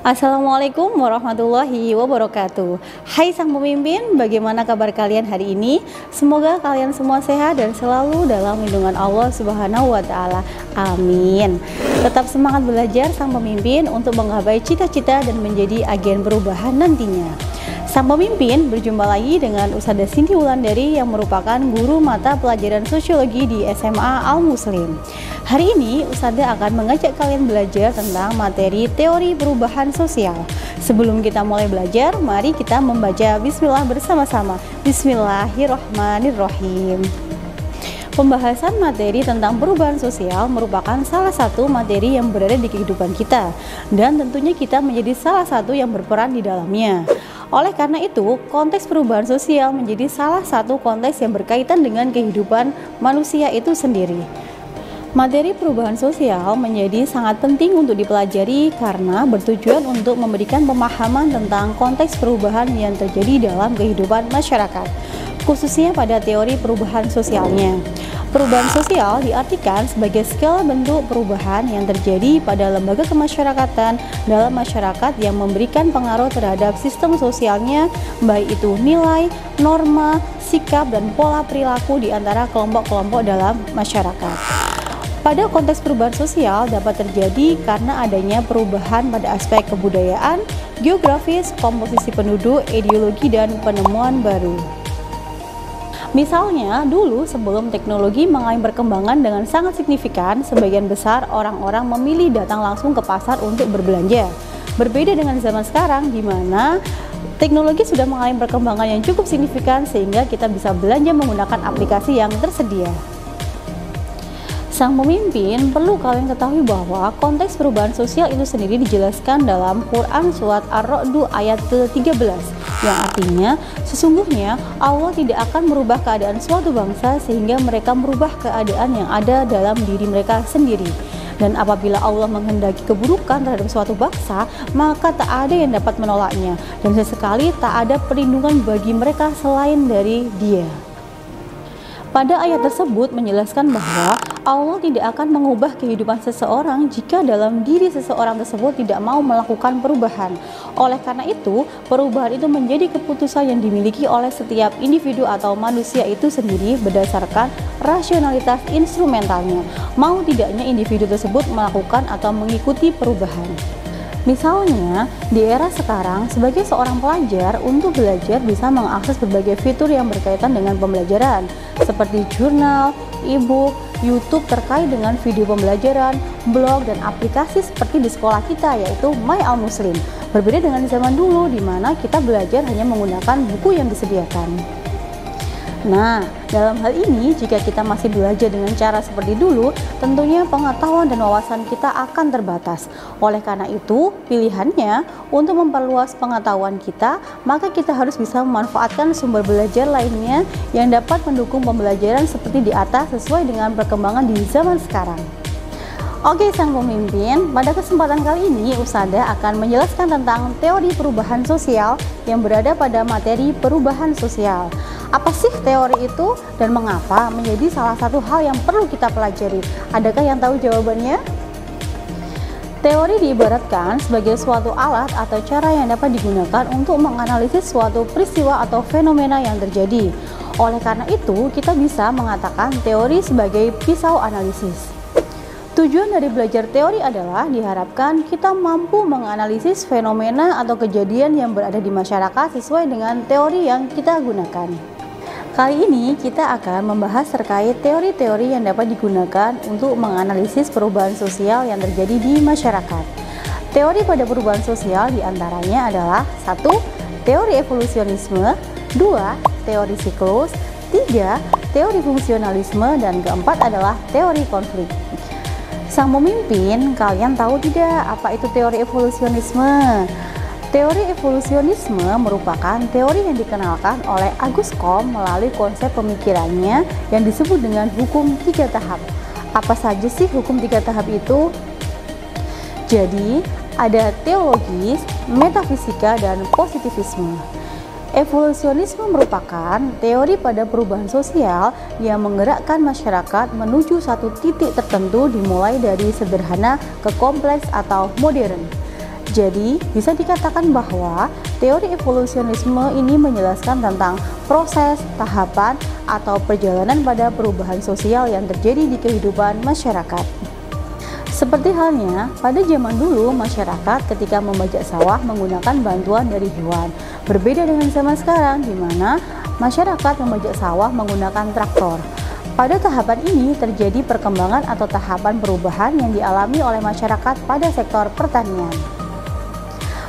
Assalamualaikum warahmatullahi wabarakatuh. Hai sang pemimpin, bagaimana kabar kalian hari ini? Semoga kalian semua sehat dan selalu dalam lindungan Allah Subhanahu wa taala. Amin. Tetap semangat belajar sang pemimpin untuk menggapai cita-cita dan menjadi agen perubahan nantinya. Sang pemimpin berjumpa lagi dengan Ustadzah Cindy Wulandari yang merupakan guru mata pelajaran sosiologi di SMA Al Muslim. Hari ini Ustadzah akan mengajak kalian belajar tentang materi teori perubahan sosial. Sebelum kita mulai belajar, mari kita membaca bismillah bersama-sama. Bismillahirrahmanirrahim. Pembahasan materi tentang perubahan sosial merupakan salah satu materi yang berada di kehidupan kita, dan tentunya kita menjadi salah satu yang berperan di dalamnya. Oleh karena itu, konteks perubahan sosial menjadi salah satu konteks yang berkaitan dengan kehidupan manusia itu sendiri. Materi perubahan sosial menjadi sangat penting untuk dipelajari karena bertujuan untuk memberikan pemahaman tentang konteks perubahan yang terjadi dalam kehidupan masyarakat, khususnya pada teori perubahan sosialnya. Perubahan sosial diartikan sebagai segala bentuk perubahan yang terjadi pada lembaga kemasyarakatan dalam masyarakat yang memberikan pengaruh terhadap sistem sosialnya, baik itu nilai, norma, sikap, dan pola perilaku di antara kelompok-kelompok dalam masyarakat. Pada konteks perubahan sosial dapat terjadi karena adanya perubahan pada aspek kebudayaan, geografis, komposisi penduduk, ideologi, dan penemuan baru. Misalnya, dulu sebelum teknologi mengalami perkembangan dengan sangat signifikan, sebagian besar orang-orang memilih datang langsung ke pasar untuk berbelanja. Berbeda dengan zaman sekarang, di mana teknologi sudah mengalami perkembangan yang cukup signifikan sehingga kita bisa belanja menggunakan aplikasi yang tersedia. Sang pemimpin, perlu kalian ketahui bahwa konteks perubahan sosial itu sendiri dijelaskan dalam Quran Surat Ar-Ra'd ayat ke-13, yang artinya sesungguhnya Allah tidak akan merubah keadaan suatu bangsa sehingga mereka merubah keadaan yang ada dalam diri mereka sendiri. Dan apabila Allah menghendaki keburukan terhadap suatu bangsa, maka tak ada yang dapat menolaknya, dan sesekali tak ada perlindungan bagi mereka selain dari Dia. Pada ayat tersebut menjelaskan bahwa Allah tidak akan mengubah kehidupan seseorang jika dalam diri seseorang tersebut tidak mau melakukan perubahan. Oleh karena itu, perubahan itu menjadi keputusan yang dimiliki oleh setiap individu atau manusia itu sendiri berdasarkan rasionalitas instrumentalnya. Mau tidaknya individu tersebut melakukan atau mengikuti perubahan. Misalnya, di era sekarang, sebagai seorang pelajar, untuk belajar bisa mengakses berbagai fitur yang berkaitan dengan pembelajaran, seperti jurnal, e-book, YouTube terkait dengan video pembelajaran, blog, dan aplikasi seperti di sekolah kita, yaitu My Al Muslim. Berbeda dengan zaman dulu, di mana kita belajar hanya menggunakan buku yang disediakan. Nah, dalam hal ini, jika kita masih belajar dengan cara seperti dulu, tentunya pengetahuan dan wawasan kita akan terbatas. Oleh karena itu, pilihannya untuk memperluas pengetahuan kita, maka kita harus bisa memanfaatkan sumber belajar lainnya yang dapat mendukung pembelajaran seperti di atas sesuai dengan perkembangan di zaman sekarang. Oke sang pemimpin, pada kesempatan kali ini Ustadzah akan menjelaskan tentang teori perubahan sosial yang berada pada materi perubahan sosial. Apa sih teori itu dan mengapa menjadi salah satu hal yang perlu kita pelajari? Adakah yang tahu jawabannya? Teori diibaratkan sebagai suatu alat atau cara yang dapat digunakan untuk menganalisis suatu peristiwa atau fenomena yang terjadi. Oleh karena itu, kita bisa mengatakan teori sebagai pisau analisis. Tujuan dari belajar teori adalah diharapkan kita mampu menganalisis fenomena atau kejadian yang berada di masyarakat sesuai dengan teori yang kita gunakan. Kali ini kita akan membahas terkait teori-teori yang dapat digunakan untuk menganalisis perubahan sosial yang terjadi di masyarakat. Teori pada perubahan sosial diantaranya adalah 1. Teori evolusionisme, 2. Teori siklus, 3. Teori fungsionalisme, dan keempat adalah teori konflik. Sang pemimpin, kalian tahu tidak apa itu teori evolusionisme? Teori evolusionisme merupakan teori yang dikenalkan oleh Auguste Comte melalui konsep pemikirannya yang disebut dengan hukum 3 tahap. Apa saja sih hukum 3 tahap itu? Jadi, ada teologis, metafisika, dan positivisme. Evolusionisme merupakan teori pada perubahan sosial yang menggerakkan masyarakat menuju satu titik tertentu dimulai dari sederhana ke kompleks atau modern. Jadi, bisa dikatakan bahwa teori evolusionisme ini menjelaskan tentang proses, tahapan, atau perjalanan pada perubahan sosial yang terjadi di kehidupan masyarakat. Seperti halnya, pada zaman dulu masyarakat ketika membajak sawah menggunakan bantuan dari hewan. Berbeda dengan zaman sekarang, di mana masyarakat membajak sawah menggunakan traktor. Pada tahapan ini terjadi perkembangan atau tahapan perubahan yang dialami oleh masyarakat pada sektor pertanian.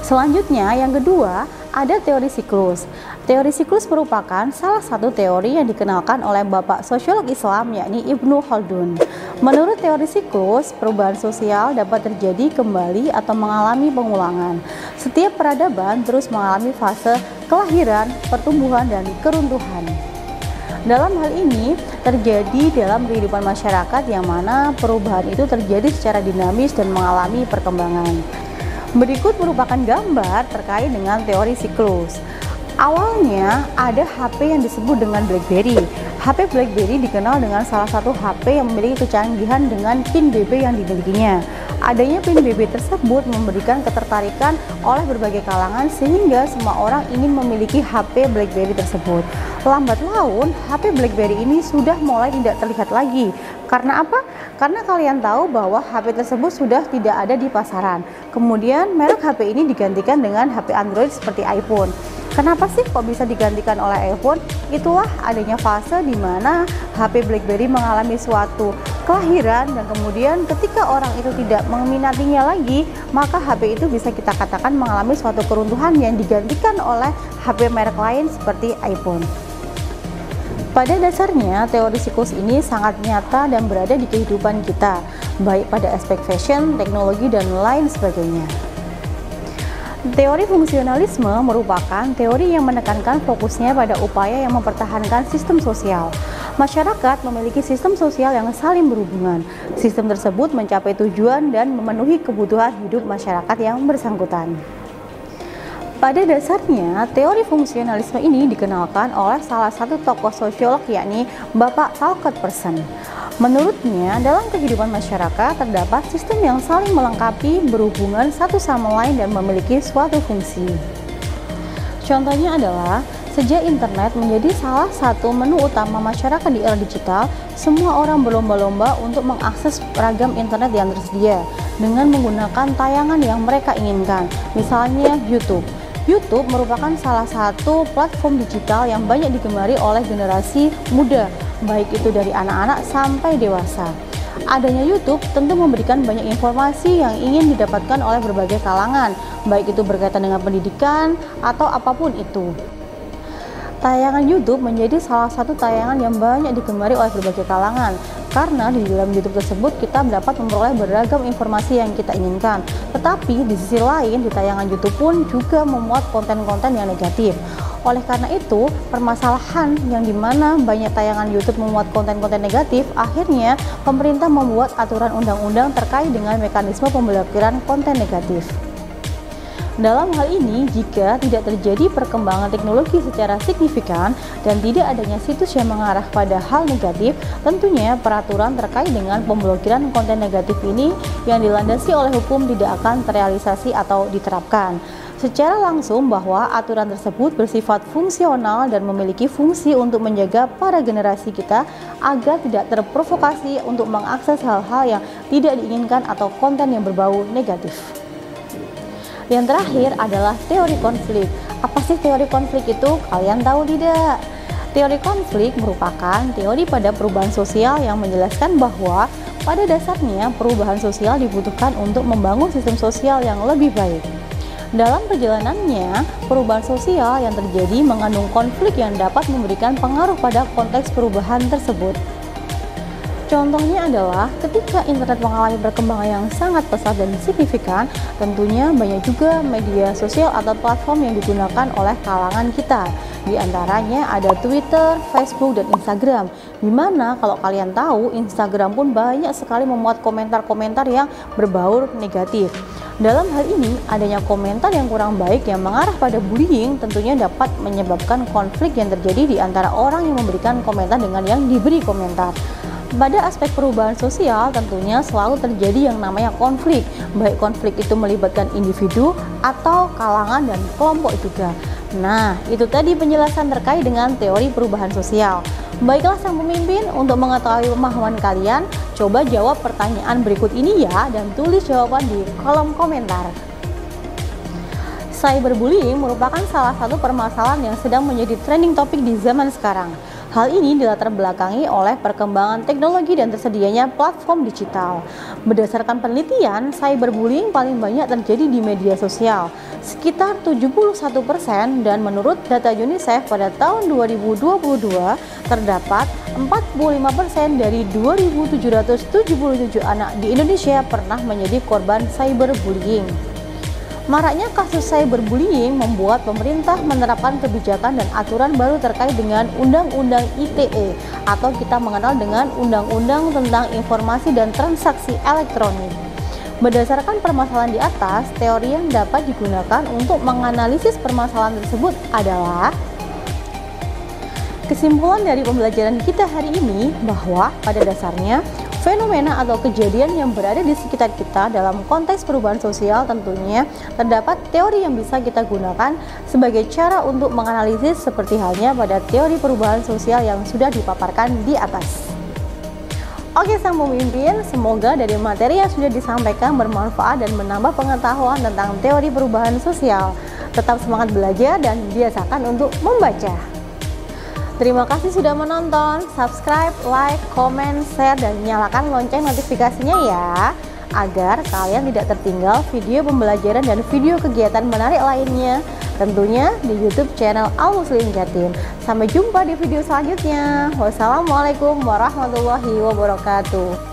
Selanjutnya, yang kedua, ada teori siklus. Teori siklus merupakan salah satu teori yang dikenalkan oleh Bapak sosiolog Islam, yakni Ibnu Khaldun. Menurut teori siklus, perubahan sosial dapat terjadi kembali atau mengalami pengulangan. Setiap peradaban terus mengalami fase kelahiran, pertumbuhan, dan keruntuhan. Dalam hal ini, terjadi dalam kehidupan masyarakat yang mana perubahan itu terjadi secara dinamis dan mengalami perkembangan. Berikut merupakan gambar terkait dengan teori siklus. Awalnya ada HP yang disebut dengan BlackBerry. HP BlackBerry dikenal dengan salah satu HP yang memiliki kecanggihan dengan PIN BB yang dimilikinya. Adanya PIN BB tersebut memberikan ketertarikan oleh berbagai kalangan sehingga semua orang ingin memiliki HP BlackBerry tersebut. Lambat laun, HP BlackBerry ini sudah mulai tidak terlihat lagi. Karena apa? Karena kalian tahu bahwa HP tersebut sudah tidak ada di pasaran. Kemudian merek HP ini digantikan dengan HP Android seperti iPhone. Kenapa sih kok bisa digantikan oleh iPhone? Itulah adanya fase di mana HP BlackBerry mengalami suatu kelahiran dan kemudian ketika orang itu tidak meminatinya lagi, maka HP itu bisa kita katakan mengalami suatu keruntuhan yang digantikan oleh HP merek lain seperti iPhone. Pada dasarnya, teori siklus ini sangat nyata dan berada di kehidupan kita, baik pada aspek fashion, teknologi, dan lain sebagainya. Teori fungsionalisme merupakan teori yang menekankan fokusnya pada upaya yang mempertahankan sistem sosial. Masyarakat memiliki sistem sosial yang saling berhubungan. Sistem tersebut mencapai tujuan dan memenuhi kebutuhan hidup masyarakat yang bersangkutan. Pada dasarnya, teori fungsionalisme ini dikenalkan oleh salah satu tokoh sosiolog, yakni Bapak Volker Persen. Menurutnya, dalam kehidupan masyarakat terdapat sistem yang saling melengkapi, berhubungan satu sama lain dan memiliki suatu fungsi. Contohnya adalah, sejak internet menjadi salah satu menu utama masyarakat di era digital, semua orang berlomba-lomba untuk mengakses ragam internet yang tersedia dengan menggunakan tayangan yang mereka inginkan, misalnya YouTube. YouTube merupakan salah satu platform digital yang banyak digemari oleh generasi muda, baik itu dari anak-anak sampai dewasa. Adanya YouTube tentu memberikan banyak informasi yang ingin didapatkan oleh berbagai kalangan, baik itu berkaitan dengan pendidikan atau apapun itu. Tayangan YouTube menjadi salah satu tayangan yang banyak digemari oleh berbagai kalangan, karena di dalam YouTube tersebut kita dapat memperoleh beragam informasi yang kita inginkan. Tetapi di sisi lain, di tayangan YouTube pun juga memuat konten-konten yang negatif. Oleh karena itu, permasalahan yang dimana banyak tayangan YouTube memuat konten-konten negatif, akhirnya pemerintah membuat aturan undang-undang terkait dengan mekanisme pemblokiran konten negatif. Dalam hal ini, jika tidak terjadi perkembangan teknologi secara signifikan dan tidak adanya situs yang mengarah pada hal negatif, tentunya peraturan terkait dengan pemblokiran konten negatif ini yang dilandasi oleh hukum tidak akan terrealisasi atau diterapkan. Secara langsung bahwa aturan tersebut bersifat fungsional dan memiliki fungsi untuk menjaga para generasi kita agar tidak terprovokasi untuk mengakses hal-hal yang tidak diinginkan atau konten yang berbau negatif. Yang terakhir adalah teori konflik. Apa sih teori konflik itu? Kalian tahu tidak? Teori konflik merupakan teori pada perubahan sosial yang menjelaskan bahwa pada dasarnya perubahan sosial dibutuhkan untuk membangun sistem sosial yang lebih baik. Dalam perjalanannya, perubahan sosial yang terjadi mengandung konflik yang dapat memberikan pengaruh pada konteks perubahan tersebut. Contohnya adalah ketika internet mengalami perkembangan yang sangat pesat dan signifikan, tentunya banyak juga media sosial atau platform yang digunakan oleh kalangan kita. Di antaranya ada Twitter, Facebook, dan Instagram. Dimana kalau kalian tahu, Instagram pun banyak sekali memuat komentar-komentar yang berbau negatif. Dalam hal ini, adanya komentar yang kurang baik yang mengarah pada bullying tentunya dapat menyebabkan konflik yang terjadi di antara orang yang memberikan komentar dengan yang diberi komentar. Pada aspek perubahan sosial tentunya selalu terjadi yang namanya konflik, baik konflik itu melibatkan individu atau kalangan dan kelompok juga. Nah, itu tadi penjelasan terkait dengan teori perubahan sosial. Baiklah sang pemimpin, untuk mengetahui pemahaman kalian, coba jawab pertanyaan berikut ini ya dan tulis jawaban di kolom komentar. Cyberbullying merupakan salah satu permasalahan yang sedang menjadi trending topik di zaman sekarang. Hal ini dilatar belakangi oleh perkembangan teknologi dan tersedianya platform digital. Berdasarkan penelitian, cyberbullying paling banyak terjadi di media sosial, sekitar 71%, dan menurut data UNICEF pada tahun 2022, terdapat 45% dari 2.777 anak di Indonesia pernah menjadi korban cyberbullying. Maraknya kasus cyberbullying membuat pemerintah menerapkan kebijakan dan aturan baru terkait dengan Undang-Undang ITE atau kita mengenal dengan Undang-Undang tentang Informasi dan Transaksi Elektronik. Berdasarkan permasalahan di atas, teori yang dapat digunakan untuk menganalisis permasalahan tersebut adalah kesimpulan dari pembelajaran kita hari ini bahwa pada dasarnya fenomena atau kejadian yang berada di sekitar kita dalam konteks perubahan sosial tentunya terdapat teori yang bisa kita gunakan sebagai cara untuk menganalisis seperti halnya pada teori perubahan sosial yang sudah dipaparkan di atas. Oke sang pemimpin, semoga dari materi yang sudah disampaikan bermanfaat dan menambah pengetahuan tentang teori perubahan sosial. Tetap semangat belajar dan biasakan untuk membaca. Terima kasih sudah menonton, subscribe, like, comment, share, dan nyalakan lonceng notifikasinya ya, agar kalian tidak tertinggal video pembelajaran dan video kegiatan menarik lainnya, tentunya di YouTube channel Al Muslim Jatim. Sampai jumpa di video selanjutnya. Wassalamualaikum warahmatullahi wabarakatuh.